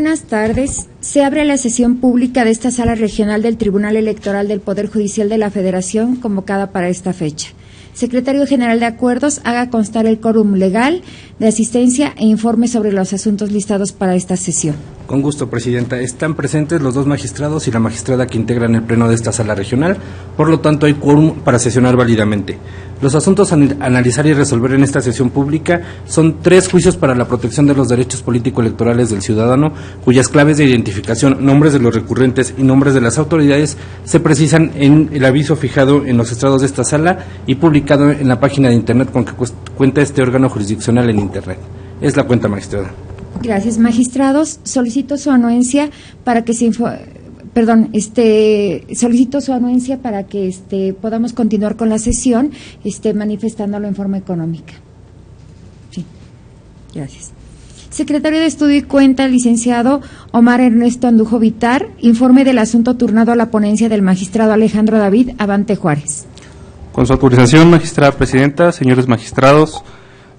Buenas tardes. Se abre la sesión pública de esta Sala Regional del Tribunal Electoral del Poder Judicial de la Federación, convocada para esta fecha. Secretario General de Acuerdos, haga constar el quórum legal de asistencia e informe sobre los asuntos listados para esta sesión. Con gusto, Presidenta. Están presentes los dos magistrados y la magistrada que integran el pleno de esta sala regional, por lo tanto hay quórum para sesionar válidamente. Los asuntos a analizar y resolver en esta sesión pública son 3 juicios para la protección de los derechos político-electorales del ciudadano, cuyas claves de identificación, nombres de los recurrentes y nombres de las autoridades se precisan en el aviso fijado en los estrados de esta sala y publicado en la página de Internet con que cuenta este órgano jurisdiccional en Internet. Es la cuenta, magistrada. Gracias, magistrados. Solicito su anuencia para que solicito su anuencia para que podamos continuar con la sesión, manifestándolo en forma económica. Sí. Gracias. Secretario de Estudio y Cuenta, licenciado Omar Ernesto Andujo Vitar, informe del asunto turnado a la ponencia del magistrado Alejandro David Abante Juárez. Con su autorización, magistrada presidenta, señores magistrados,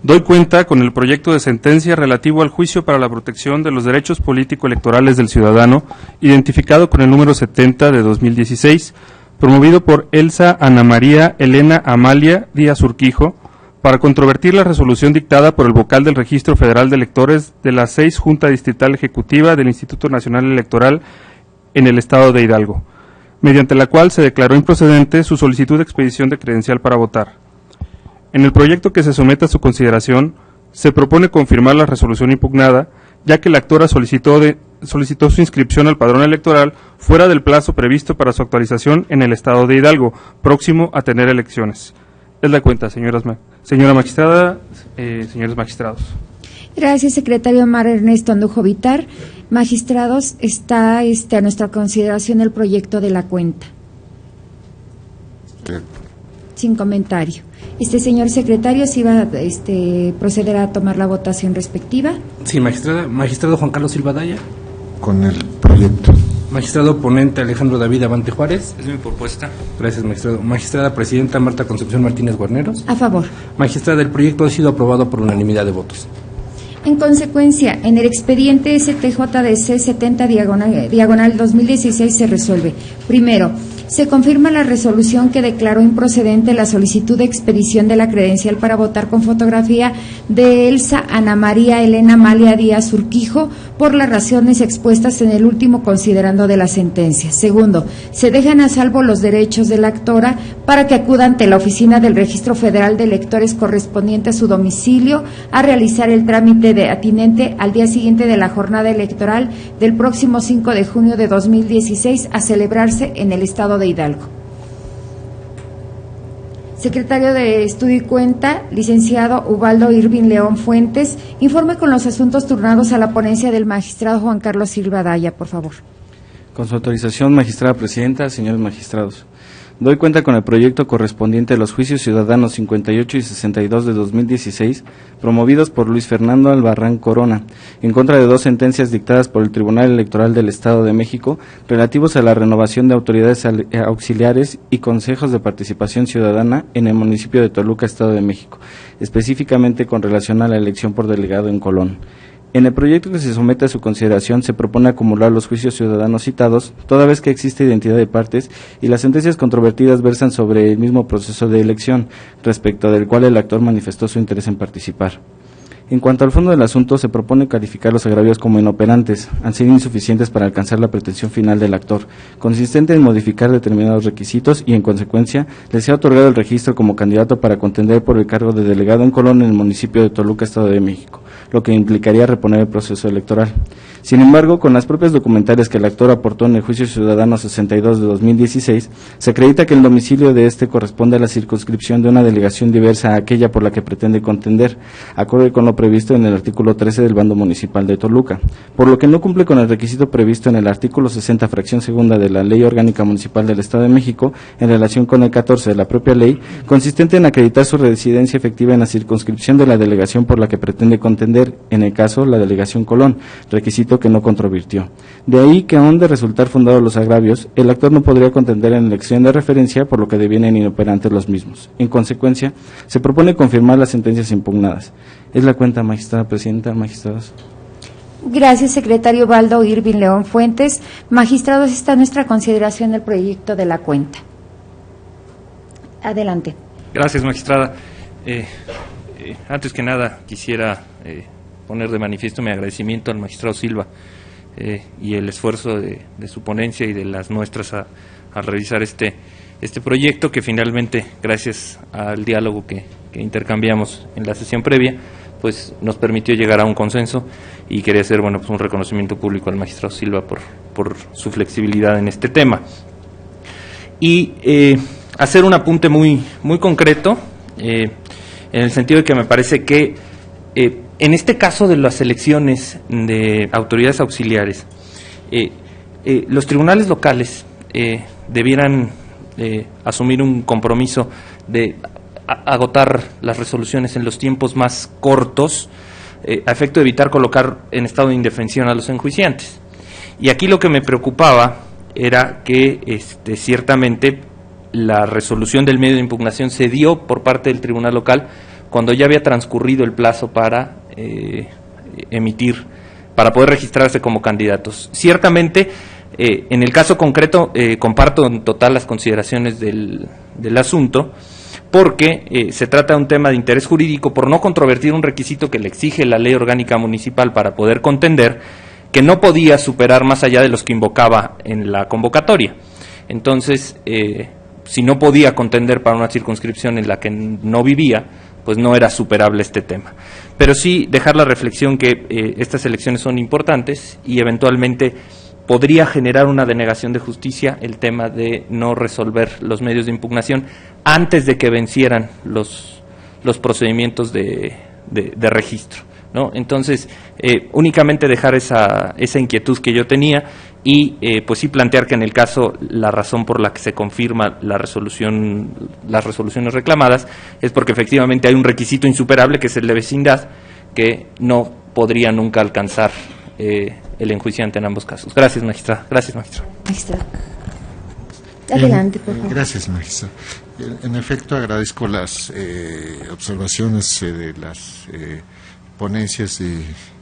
doy cuenta con el proyecto de sentencia relativo al juicio para la protección de los derechos político-electorales del ciudadano, identificado con el número 70 de 2016, promovido por Elsa Ana María Elena Amalia Díaz Urquijo, para controvertir la resolución dictada por el vocal del Registro Federal de Electores de la 6 Junta Distrital Ejecutiva del Instituto Nacional Electoral en el Estado de Hidalgo, mediante la cual se declaró improcedente su solicitud de expedición de credencial para votar. En el proyecto que se somete a su consideración, se propone confirmar la resolución impugnada, ya que la actora solicitó su inscripción al padrón electoral fuera del plazo previsto para su actualización en el Estado de Hidalgo, próximo a tener elecciones. Es la cuenta, señora magistrada, señores magistrados. Gracias, secretario Omar Ernesto Andujo Vitar. Magistrados, está a nuestra consideración el proyecto de la cuenta. Sin comentario. Señor secretario, ¿sí va a proceder a tomar la votación respectiva? Sí, magistrada. Magistrado Juan Carlos Silva Daya. Con el proyecto. Magistrado ponente Alejandro David Abante Juárez. Es mi propuesta. Gracias, magistrado. Magistrada presidenta Marta Concepción Martínez Guarneros. A favor. Magistrada, el proyecto ha sido aprobado por unanimidad de votos. En consecuencia, en el expediente STJDC 70 diagonal 2016 se resuelve. Primero, se confirma la resolución que declaró improcedente la solicitud de expedición de la credencial para votar con fotografía de Elsa Ana María Elena Amalia Díaz Urquijo por las razones expuestas en el último considerando de la sentencia. Segundo, se dejan a salvo los derechos de la actora para que acuda ante la oficina del Registro Federal de Electores correspondiente a su domicilio a realizar el trámite atinente al día siguiente de la jornada electoral del próximo 5 de junio de 2016 a celebrarse en el Estado de Hidalgo. Secretario de Estudio y Cuenta, licenciado Ubaldo Irving León Fuentes, informe con los asuntos turnados a la ponencia del magistrado Juan Carlos Silva Daya, por favor. Con su autorización, magistrada presidenta, señores magistrados. Doy cuenta con el proyecto correspondiente a los juicios ciudadanos 58 y 62 de 2016, promovidos por Luis Fernando Albarrán Corona, en contra de 2 sentencias dictadas por el Tribunal Electoral del Estado de México, relativos a la renovación de autoridades auxiliares y consejos de participación ciudadana en el municipio de Toluca, Estado de México, específicamente con relación a la elección por delegado en Colón. En el proyecto que se somete a su consideración se propone acumular los juicios ciudadanos citados, toda vez que existe identidad de partes y las sentencias controvertidas versan sobre el mismo proceso de elección, respecto del cual el actor manifestó su interés en participar. En cuanto al fondo del asunto, se propone calificar los agravios como inoperantes, al ser insuficientes para alcanzar la pretensión final del actor, consistente en modificar determinados requisitos y, en consecuencia, le sea otorgado el registro como candidato para contender por el cargo de delegado en Colón en el municipio de Toluca, Estado de México, lo que implicaría reponer el proceso electoral. Sin embargo, con las propias documentales que el actor aportó en el juicio ciudadano 62 de 2016, se acredita que el domicilio de este corresponde a la circunscripción de una delegación diversa a aquella por la que pretende contender, acorde con lo previsto en el artículo 13 del bando municipal de Toluca, por lo que no cumple con el requisito previsto en el artículo 60, fracción segunda de la Ley Orgánica Municipal del Estado de México, en relación con el 14 de la propia ley, consistente en acreditar su residencia efectiva en la circunscripción de la delegación por la que pretende contender, en el caso, la delegación Colón, requisito que no controvirtió. De ahí que, aun de resultar fundados los agravios, el actor no podría contender en elección de referencia, por lo que devienen inoperantes los mismos. En consecuencia, se propone confirmar las sentencias impugnadas. Es la cuenta, magistrada presidenta, magistrados. Gracias, secretario Baldo Irving León Fuentes. Magistrados, está a nuestra consideración el proyecto de la cuenta. Adelante. Gracias, magistrada. Antes que nada, quisiera poner de manifiesto mi agradecimiento al magistrado Silva y el esfuerzo de su ponencia y de las nuestras a revisar este proyecto, que finalmente, gracias al diálogo que intercambiamos en la sesión previa, pues nos permitió llegar a un consenso, y quería hacer pues un reconocimiento público al magistrado Silva por su flexibilidad en este tema. Y hacer un apunte muy concreto, en el sentido de que me parece que en este caso de las elecciones de autoridades auxiliares, los tribunales locales debieran asumir un compromiso de agotar las resoluciones en los tiempos más cortos, a efecto de evitar colocar en estado de indefensión a los enjuiciantes. Y aquí lo que me preocupaba era que ciertamente la resolución del medio de impugnación se dio por parte del tribunal local cuando ya había transcurrido el plazo para para poder registrarse como candidatos. Ciertamente, en el caso concreto, comparto en total las consideraciones del asunto, porque se trata de un tema de interés jurídico por no controvertir un requisito que le exige la Ley Orgánica Municipal para poder contender, que no podía superar más allá de los que invocaba en la convocatoria. Entonces, si no podía contender para una circunscripción en la que no vivía, pues no era superable este tema. Pero sí dejar la reflexión que estas elecciones son importantes y eventualmente podría generar una denegación de justicia el tema de no resolver los medios de impugnación antes de que vencieran los procedimientos de registro, ¿no? Entonces, únicamente dejar esa inquietud que yo tenía y pues sí plantear que en el caso la razón por la que se confirma las resoluciones reclamadas es porque efectivamente hay un requisito insuperable, que es el de vecindad, que no podría nunca alcanzar el enjuiciante en ambos casos. Gracias, magistrada. Gracias, magistrado. Magistrado. Adelante, por favor. Gracias, magistrado. En efecto, agradezco las observaciones de las ponencias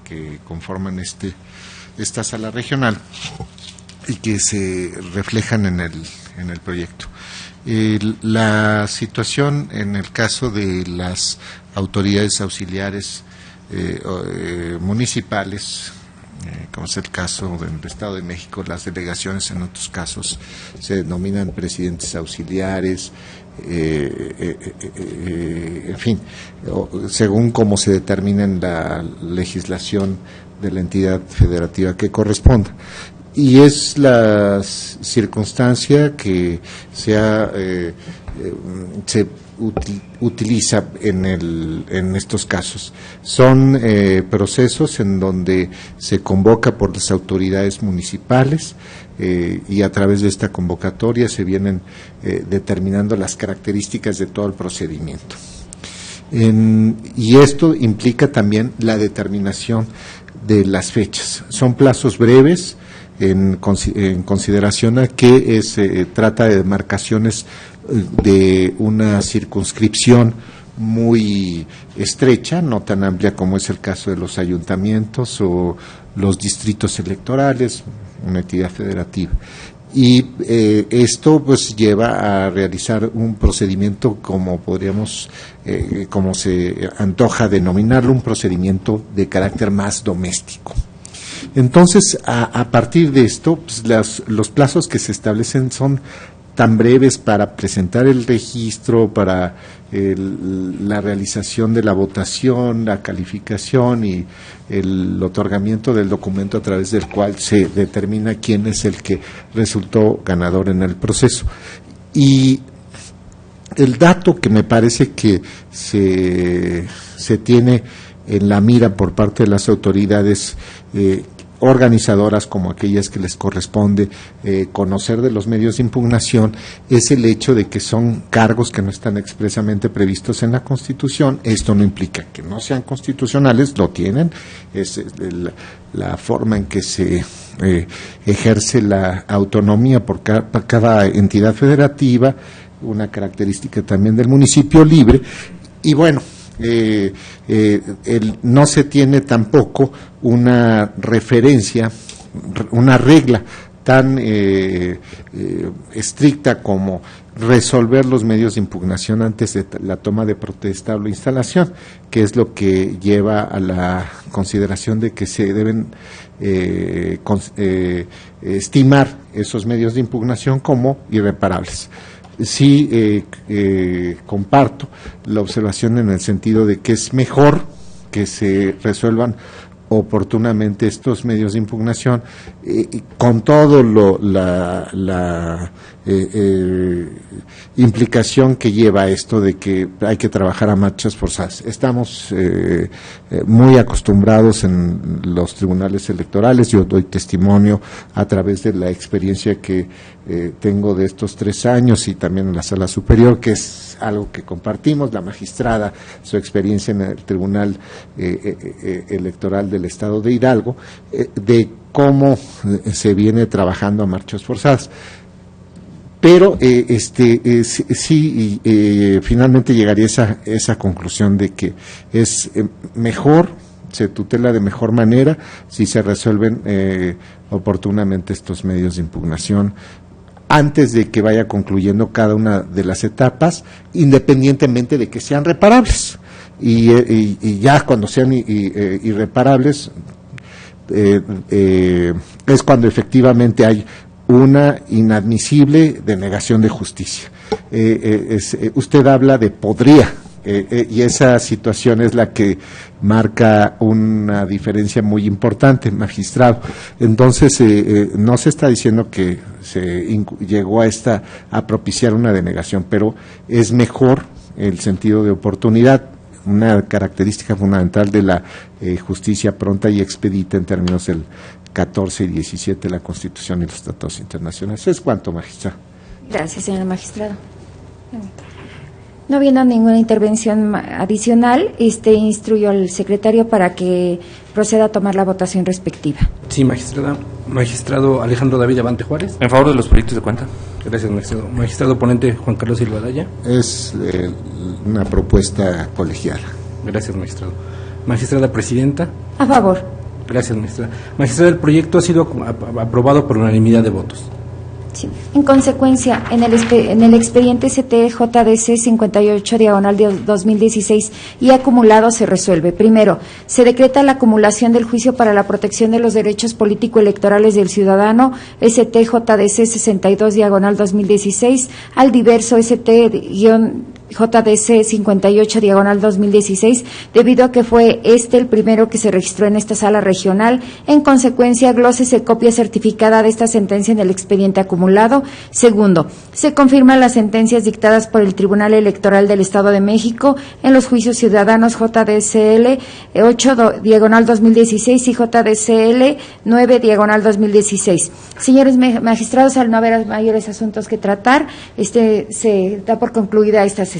que conforman esta sala regional y que se reflejan en el proyecto. La situación en el caso de las autoridades auxiliares municipales, como es el caso del Estado de México, las delegaciones en otros casos se denominan presidentes auxiliares, en fin, según cómo se determina en la legislación de la entidad federativa que corresponda. Y es la circunstancia que se utiliza en estos casos. Son procesos en donde se convoca por las autoridades municipales y a través de esta convocatoria se vienen determinando las características de todo el procedimiento. Y esto implica también la determinación de las fechas. Son plazos breves en consideración a que se trata de demarcaciones de una circunscripción muy estrecha, no tan amplia como es el caso de los ayuntamientos o los distritos electorales, una entidad federativa. Y esto pues lleva a realizar un procedimiento como podríamos, como se antoja denominarlo, un procedimiento de carácter más doméstico. Entonces, a partir de esto, pues, los plazos que se establecen son tan breves para presentar el registro, para la realización de la votación, la calificación y el otorgamiento del documento a través del cual se determina quién es el que resultó ganador en el proceso. Y el dato que me parece que se tiene en la mira por parte de las autoridades organizadoras, como aquellas que les corresponde conocer de los medios de impugnación, es el hecho de que son cargos que no están expresamente previstos en la Constitución. Esto no implica que no sean constitucionales, lo tienen, es la forma en que se ejerce la autonomía por cada entidad federativa, una característica también del municipio libre. Y bueno, no se tiene tampoco una referencia, una regla tan estricta como resolver los medios de impugnación antes de la toma de protesta o la instalación, que es lo que lleva a la consideración de que se deben estimar esos medios de impugnación como irreparables. Sí, comparto la observación en el sentido de que es mejor que se resuelvan oportunamente estos medios de impugnación, con todo la implicación que lleva esto de que hay que trabajar a marchas forzadas. Estamos muy acostumbrados en los tribunales electorales, yo doy testimonio a través de la experiencia que tengo de estos 3 años y también en la sala superior, que es algo que compartimos, la magistrada, su experiencia en el Tribunal Electoral del Estado de Hidalgo, de cómo se viene trabajando a marchas forzadas. Pero finalmente llegaría esa conclusión de que es mejor, se tutela de mejor manera si se resuelven oportunamente estos medios de impugnación antes de que vaya concluyendo cada una de las etapas, independientemente de que sean reparables. Y ya cuando sean irreparables, es cuando efectivamente hay una inadmisible denegación de justicia. Usted habla de podría, y esa situación es la que marca una diferencia muy importante, magistrado. Entonces, no se está diciendo que se llegó a propiciar una denegación, pero es mejor el sentido de oportunidad, una característica fundamental de la justicia pronta y expedita en términos del 14 y 17 de la Constitución y los tratados internacionales. Es cuanto, magistrado. Gracias, señor magistrado. No habiendo ninguna intervención adicional, instruyo al secretario para que proceda a tomar la votación respectiva. Sí, magistrada. Magistrado Alejandro David Avante Juárez. En favor de los proyectos de cuenta. Gracias, magistrado. Magistrado ponente Juan Carlos Silva Daya. Es una propuesta colegiada. Gracias, magistrado. Magistrada presidenta. A favor. Gracias, magistrada. Magistrada, el proyecto ha sido aprobado por unanimidad de votos. Sí. En consecuencia, en el expediente CTJDC 58/2016 y acumulado se resuelve. Primero, se decreta la acumulación del juicio para la protección de los derechos político-electorales del ciudadano STJDC 62/2016 al diverso JDC 58/2016, debido a que fue el primero que se registró en esta sala regional. En consecuencia, glósese copia certificada de esta sentencia en el expediente acumulado. Segundo, se confirman las sentencias dictadas por el Tribunal Electoral del Estado de México en los juicios ciudadanos JDCL 8/2016 y JDCL 9/2016. Señores magistrados, al no haber mayores asuntos que tratar, se da por concluida esta sesión.